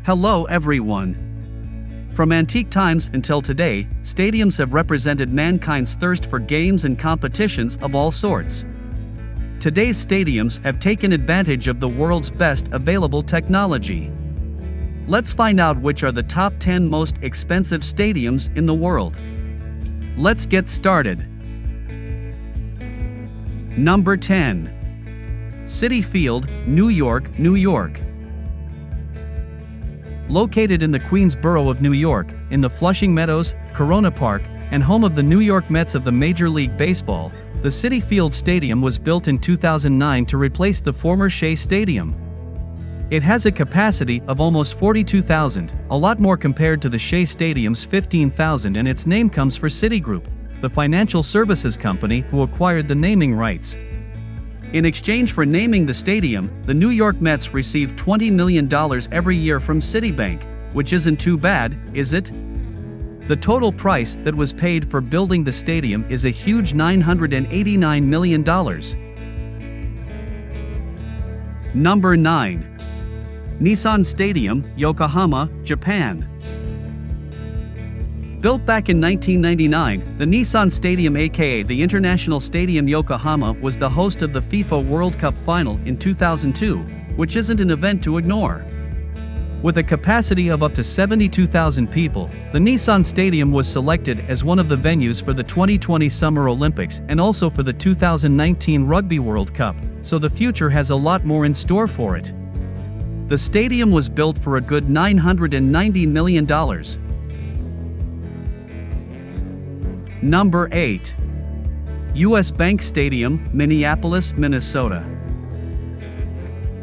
Hello everyone. From antique times until today, stadiums have represented mankind's thirst for games and competitions of all sorts. Today's stadiums have taken advantage of the world's best available technology. Let's find out which are the top 10 most expensive stadiums in the world. Let's get started. Number 10. Citi Field, New York, New York. Located in the Queensboro of New York, in the Flushing Meadows, Corona Park, and home of the New York Mets of the Major League Baseball, the Citi Field Stadium was built in 2009 to replace the former Shea Stadium. It has a capacity of almost 42,000, a lot more compared to the Shea Stadium's 15,000, and its name comes for Citigroup, the financial services company who acquired the naming rights. In exchange for naming the stadium, the New York Mets receive $20 million every year from Citibank, which isn't too bad, is it? The total price that was paid for building the stadium is a huge $989 million. Number 9. Nissan Stadium, Yokohama, Japan. Built back in 1999, the Nissan Stadium, aka the International Stadium Yokohama, was the host of the FIFA World Cup final in 2002, which isn't an event to ignore. With a capacity of up to 72,000 people, the Nissan Stadium was selected as one of the venues for the 2020 Summer Olympics and also for the 2019 Rugby World Cup, so the future has a lot more in store for it. The stadium was built for a good $990 million. Number 8. U.S. Bank Stadium, Minneapolis, Minnesota.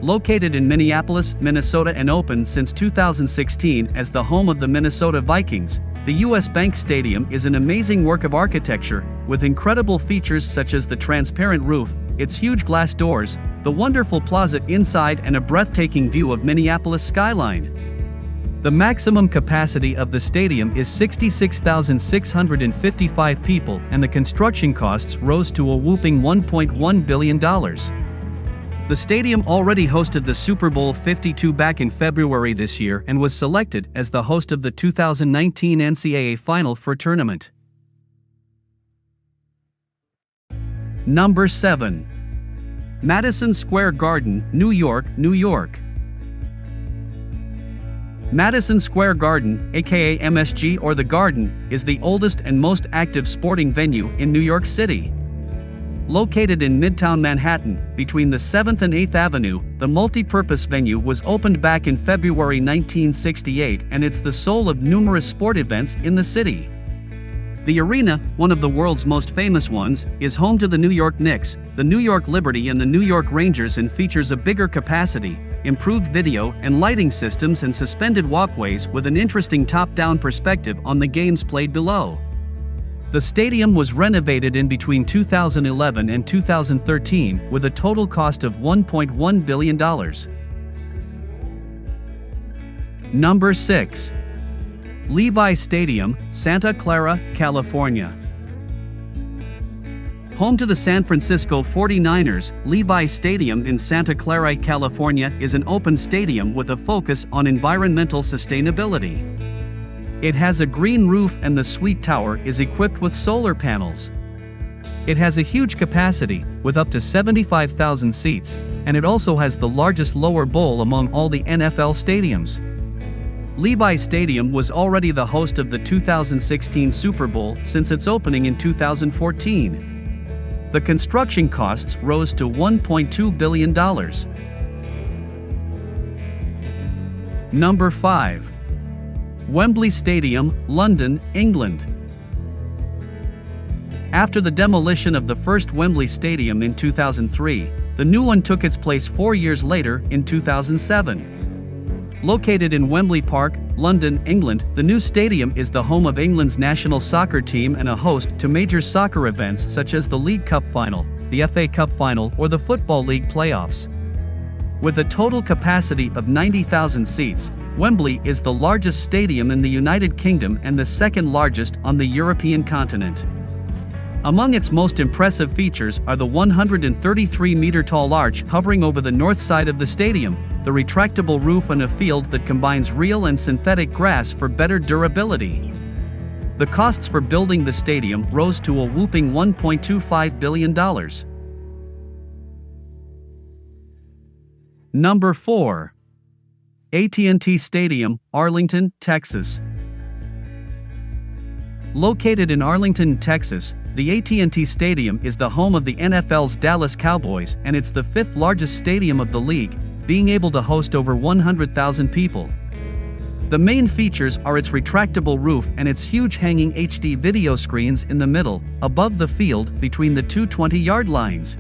Located in Minneapolis, Minnesota and opened since 2016 as the home of the Minnesota Vikings, the U.S. Bank Stadium is an amazing work of architecture, with incredible features such as the transparent roof, its huge glass doors, the wonderful plaza inside, and a breathtaking view of Minneapolis skyline. The maximum capacity of the stadium is 66,655 people, and the construction costs rose to a whopping $1.1 billion. The stadium already hosted the Super Bowl 52 back in February this year and was selected as the host of the 2019 NCAA Final Four tournament. Number 7. Madison Square Garden, New York, New York. Madison Square Garden, aka MSG or The Garden, is the oldest and most active sporting venue in New York City. Located in Midtown Manhattan, between the 7th and 8th Avenue, the multi-purpose venue was opened back in February 1968, and it's the soul of numerous sport events in the city. The arena, one of the world's most famous ones, is home to the New York Knicks, the New York Liberty and the New York Rangers, and features a bigger capacity, improved video and lighting systems, and suspended walkways with an interesting top-down perspective on the games played below. The stadium was renovated in between 2011 and 2013 with a total cost of $1.1 billion. Number 6. Levi Stadium, Santa Clara, California. Home to the San Francisco 49ers, Levi Stadium in Santa Clara, California is an open stadium with a focus on environmental sustainability. It has a green roof and the suite tower is equipped with solar panels. It has a huge capacity, with up to 75,000 seats, and it also has the largest lower bowl among all the NFL stadiums. Levi Stadium was already the host of the 2016 Super Bowl since its opening in 2014. The construction costs rose to $1.2 billion. Number 5. Wembley Stadium, London, England. After the demolition of the first Wembley Stadium in 2003, the new one took its place 4 years later in 2007. Located in Wembley Park, London, England, the new stadium is the home of England's national soccer team and a host to major soccer events such as the League Cup Final, the FA Cup Final, or the Football League playoffs. With a total capacity of 90,000 seats, Wembley is the largest stadium in the United Kingdom and the second largest on the European continent. Among its most impressive features are the 133-meter-tall arch hovering over the north side of the stadium, the retractable roof and a field that combines real and synthetic grass for better durability. The costs for building the stadium rose to a whopping $1.25 billion. Number 4. AT&T Stadium, Arlington, Texas. Located in Arlington, Texas, the AT&T Stadium is the home of the NFL's Dallas Cowboys, and it's the fifth largest stadium of the league, being able to host over 100,000 people. The main features are its retractable roof and its huge hanging HD video screens in the middle, above the field, between the two 20-yard lines.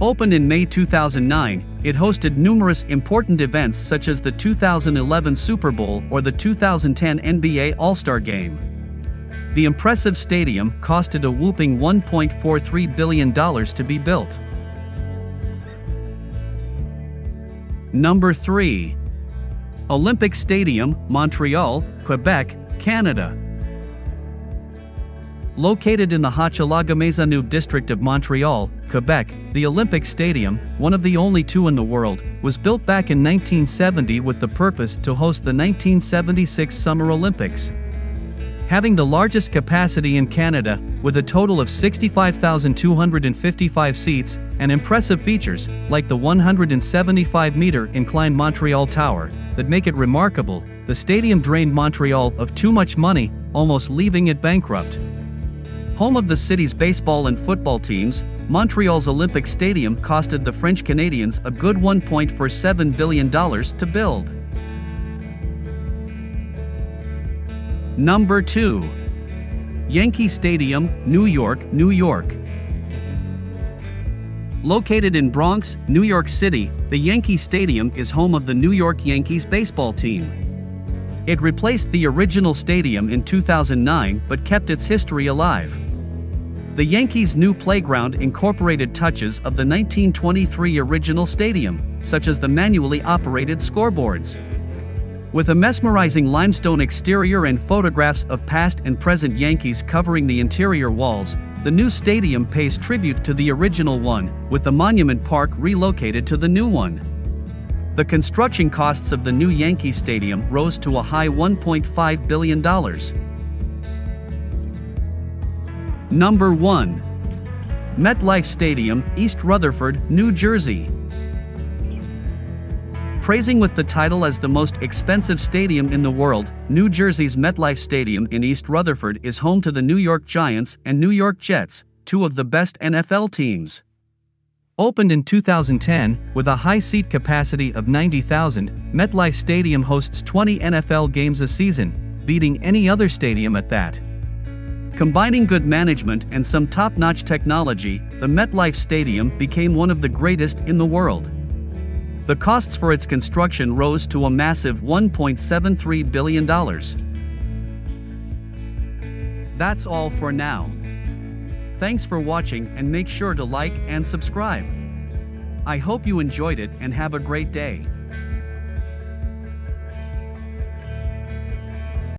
Opened in May 2009, it hosted numerous important events such as the 2011 Super Bowl or the 2010 NBA All-Star Game. The impressive stadium costed a whopping $1.43 billion to be built. Number 3. Olympic Stadium, Montreal, Quebec, Canada. Located in the Hochelaga-Maisonneuve district of Montreal, Quebec, the Olympic Stadium, one of the only two in the world, was built back in 1970 with the purpose to host the 1976 Summer Olympics. Having the largest capacity in Canada, with a total of 65,255 seats, and impressive features, like the 175-meter inclined Montreal Tower, that make it remarkable, the stadium drained Montreal of too much money, almost leaving it bankrupt. Home of the city's baseball and football teams, Montreal's Olympic Stadium costed the French Canadians a good $1.47 billion to build. Number 2. Yankee Stadium, New York, New York. Located in Bronx, New York City, the Yankee Stadium is home of the New York Yankees baseball team. It replaced the original stadium in 2009 but kept its history alive. The Yankees' new playground incorporated touches of the 1923 original stadium, such as the manually operated scoreboards. With a mesmerizing limestone exterior and photographs of past and present Yankees covering the interior walls, the new stadium pays tribute to the original one, with the Monument Park relocated to the new one. The construction costs of the new Yankee Stadium rose to a high $1.5 billion. Number 1. Metlife Stadium, East Rutherford, New Jersey. Praising with the title as the most expensive stadium in the world, New Jersey's Metlife Stadium in East Rutherford is home to the New York Giants and New York Jets, two of the best NFL teams. Opened in 2010, with a high seat capacity of 90,000, Metlife Stadium hosts 20 NFL games a season, beating any other stadium at that. Combining good management and some top-notch technology, the Metlife Stadium became one of the greatest in the world. The costs for its construction rose to a massive $1.73 billion. That's all for now. Thanks for watching and make sure to like and subscribe. I hope you enjoyed it and have a great day.